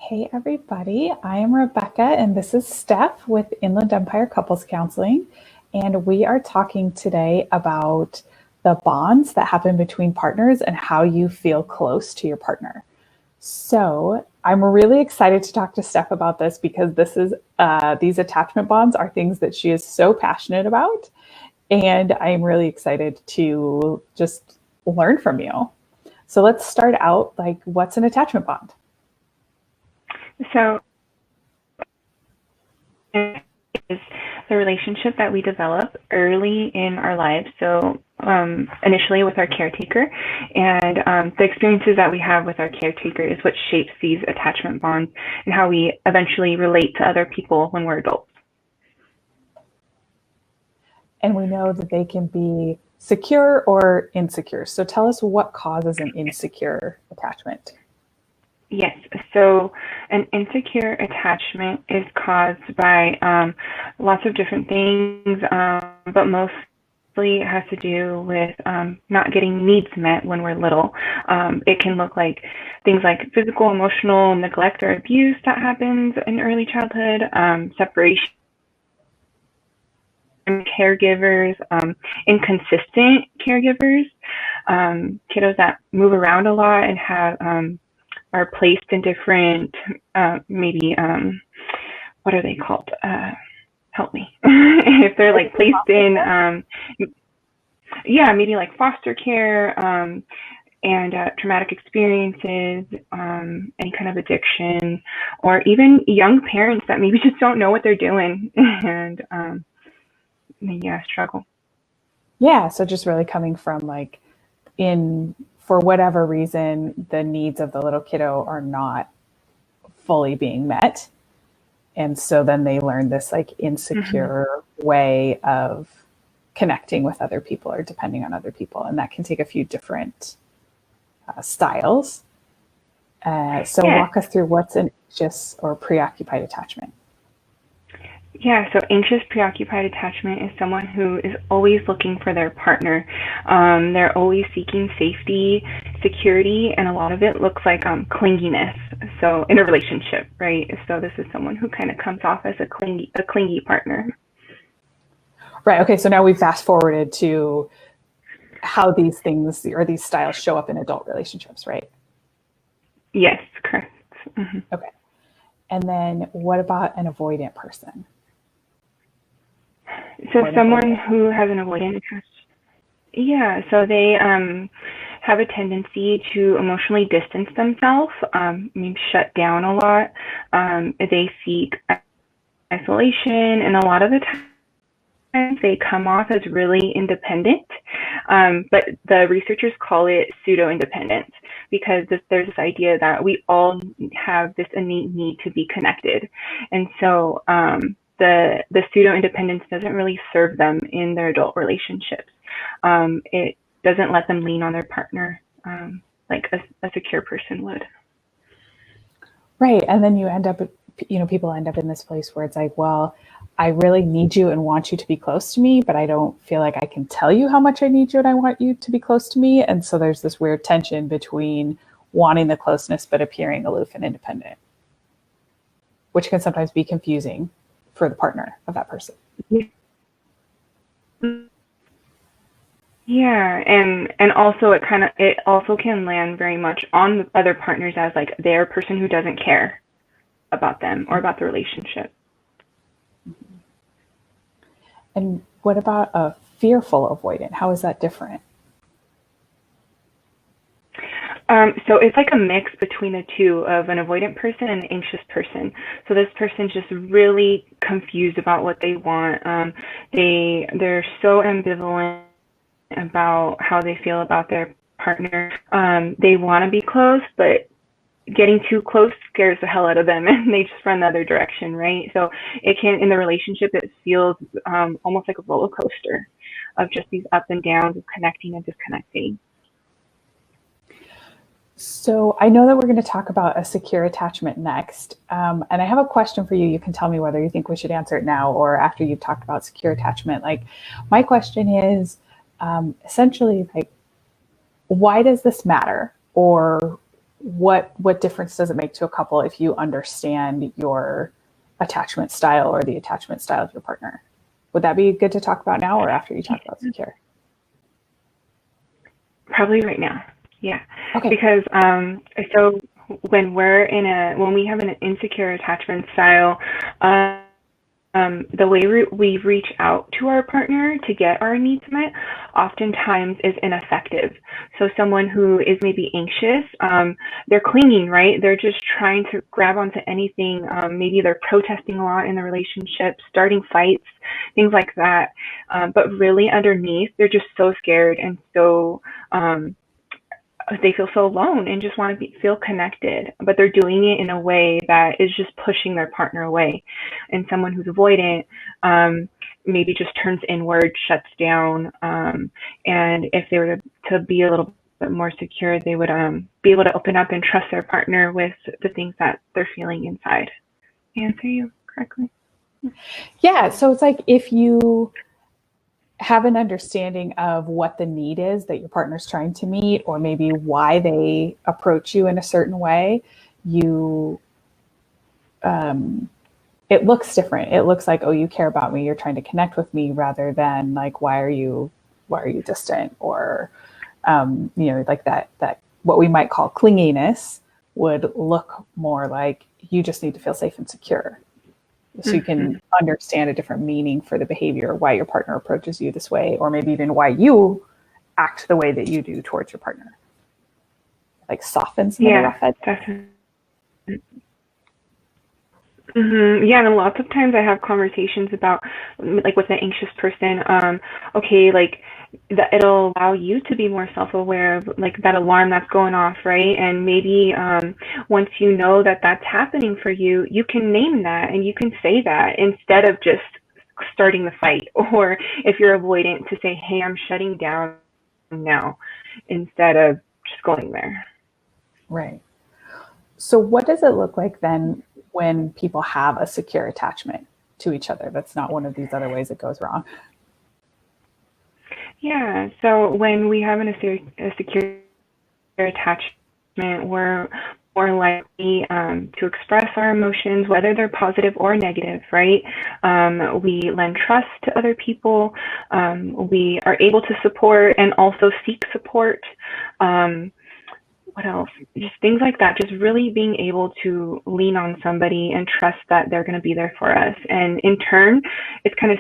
Hey everybody, I am Rebecca and this is Steph with Inland Empire Couples Counseling, and we are talking today about the bonds that happen between partners and how you feel close to your partner. So I'm really excited to talk to Steph about this because these attachment bonds are things that she is so passionate about, and I'm really excited to just learn from you. So let's start out, what's an attachment bond? So is the relationship that we develop early in our lives. So initially with our caretaker, and the experiences that we have with our caretaker is what shapes these attachment bonds and how we eventually relate to other people when we're adults. And we know that they can be secure or insecure. So tell us what causes an insecure attachment. Yes, so an insecure attachment is caused by lots of different things, but mostly it has to do with not getting needs met when we're little. It can look like things like physical, emotional neglect or abuse that happens in early childhood, separation, caregivers, inconsistent caregivers, kiddos that move around a lot and are placed in different, what are they called? Help me. If they're like placed in, maybe like foster care, and traumatic experiences, any kind of addiction, or even young parents that maybe just don't know what they're doing and struggle. Yeah, so just really coming from for whatever reason, the needs of the little kiddo are not fully being met. And so then they learn this insecure way of connecting with other people or depending on other people. And that can take a few different styles. Walk us through what's an anxious or preoccupied attachment. Yeah, so anxious preoccupied attachment is someone who is always looking for their partner. They're always seeking safety, security, and a lot of it looks like clinginess. So in a relationship, right? So this is someone who kind of comes off as a clingy partner. Right. Okay. So now we fast forwarded to how these things or these styles show up in adult relationships, right? Yes, correct. Mm-hmm. Okay. And then what about an avoidant person? So someone who has an avoidant attachment. Yeah, so they have a tendency to emotionally distance themselves, shut down a lot. They seek isolation, and a lot of the times they come off as really independent. But the researchers call it Pseudo Independence because there's this idea that we all have this innate need to be connected. And so the Pseudo Independence doesn't really serve them in their adult relationships. It doesn't let them lean on their partner like a secure person would. Right. And then you end up, people end up in this place where it's like, well, I really need you and want you to be close to me, but I don't feel like I can tell you how much I need you and I want you to be close to me. And so there's this weird tension between wanting the closeness but appearing aloof and independent, which can sometimes be confusing for the partner of that person. Yeah, and also it also can land very much on the other partners as like they're a person who doesn't care about them or about the relationship. And what about a fearful avoidant? How is that different? So it's like a mix between the two of an avoidant person and an anxious person. So this person's just really confused about what they want. They're so ambivalent about how they feel about their partner. They want to be close, but getting too close scares the hell out of them and they just run the other direction, right? So it can, in the relationship, it feels almost like a roller coaster of just these up and downs of connecting and disconnecting. So I know that we're going to talk about a secure attachment next. And I have a question for you. You can tell me whether you think we should answer it now or after you've talked about secure attachment. My question is essentially why does this matter? Or what difference does it make to a couple if you understand your attachment style or the attachment style of your partner? Would that be good to talk about now or after you talk about secure? Probably right now. Yeah. Okay. Because so when we have an insecure attachment style, the way we reach out to our partner to get our needs met oftentimes is ineffective. So someone who is maybe anxious, they're clinging, right? They're just trying to grab onto anything. Maybe they're protesting a lot in the relationship, starting fights, things like that. But really underneath, they're just so scared and so they feel so alone and just want to feel connected, but they're doing it in a way that is just pushing their partner away. And someone who's avoidant maybe just turns inward, shuts down, and if they were to be a little bit more secure, they would be able to open up and trust their partner with the things that they're feeling inside. Answer you correctly? Yeah, so it's like if you have an understanding of what the need is that your partner's trying to meet, or maybe why they approach you in a certain way, it looks different. It looks like, oh, you care about me, you're trying to connect with me, rather than like, why are you distant? Or like that what we might call clinginess would look more like you just need to feel safe and secure. So you can understand a different meaning for the behavior, why your partner approaches you this way, or maybe even why you act the way that you do towards your partner. Like soften some of the rough edges. Definitely. Yeah, and lots of times I have conversations about, like with an anxious person, okay, like that it'll allow you to be more self-aware of like that alarm that's going off, right? And maybe once you know that that's happening for you, you can name that and you can say that instead of just starting the fight. Or if you're avoidant, to say, hey, I'm shutting down now, instead of just going there. Right. So what does it look like then when people have a secure attachment to each other? That's not one of these other ways it goes wrong. Yeah, so when we have a secure attachment, we're more likely to express our emotions, whether they're positive or negative, right? We lend trust to other people. We are able to support and also seek support. What else? Just things like that. Just really being able to lean on somebody and trust that they're going to be there for us. And in turn, it kind of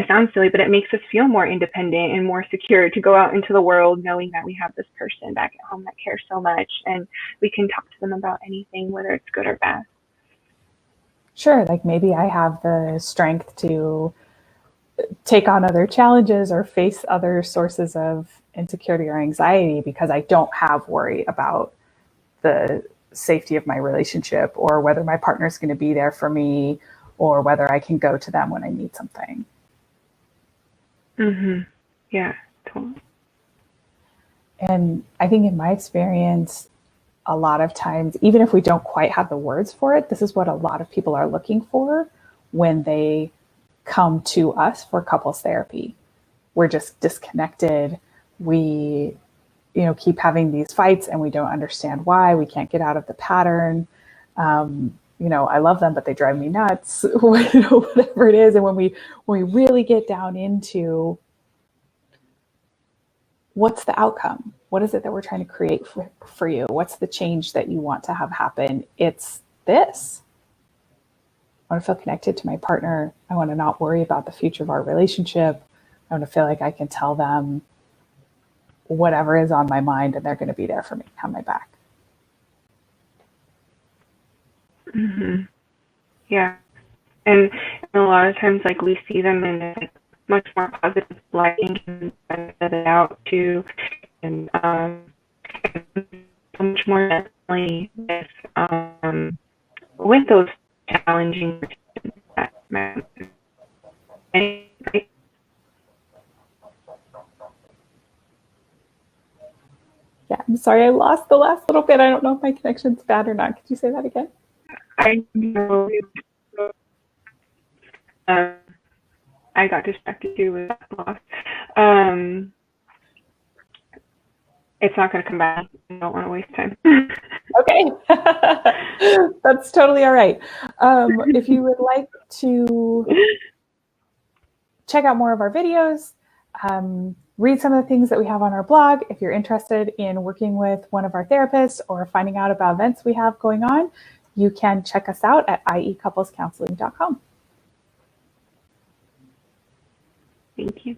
sounds silly, but it makes us feel more independent and more secure to go out into the world knowing that we have this person back at home that cares so much, and we can talk to them about anything, whether it's good or bad. Sure. Like maybe I have the strength to take on other challenges or face other sources of insecurity or anxiety because I don't have worry about the safety of my relationship, or whether my partner's going to be there for me, or whether I can go to them when I need something. Yeah, totally. And I think in my experience, a lot of times, even if we don't quite have the words for it, this is what a lot of people are looking for when they come to us for couples therapy. We're just disconnected. We, keep having these fights and we don't understand why. We can't get out of the pattern. I love them, but they drive me nuts, whatever it is. And when we really get down into what's the outcome, what is it that we're trying to create for you? What's the change that you want to have happen? It's this. I want to feel connected to my partner. I want to not worry about the future of our relationship. I want to feel like I can tell them whatever is on my mind and they're going to be there for me, have my back. Yeah. And a lot of times, like, we see them in a much more positive light and can set it out to, and so much more gently with those challenging that Yeah, I'm sorry, I lost the last little bit. I don't know if my connection's bad or not. Could you say that again? I know. I got distracted too with that loss. it's not going to come back. I don't want to waste time. Okay, that's totally all right. If you would like to check out more of our videos, read some of the things that we have on our blog, if you're interested in working with one of our therapists or finding out about events we have going on, you can check us out at iecouplescounseling.com. Thank you.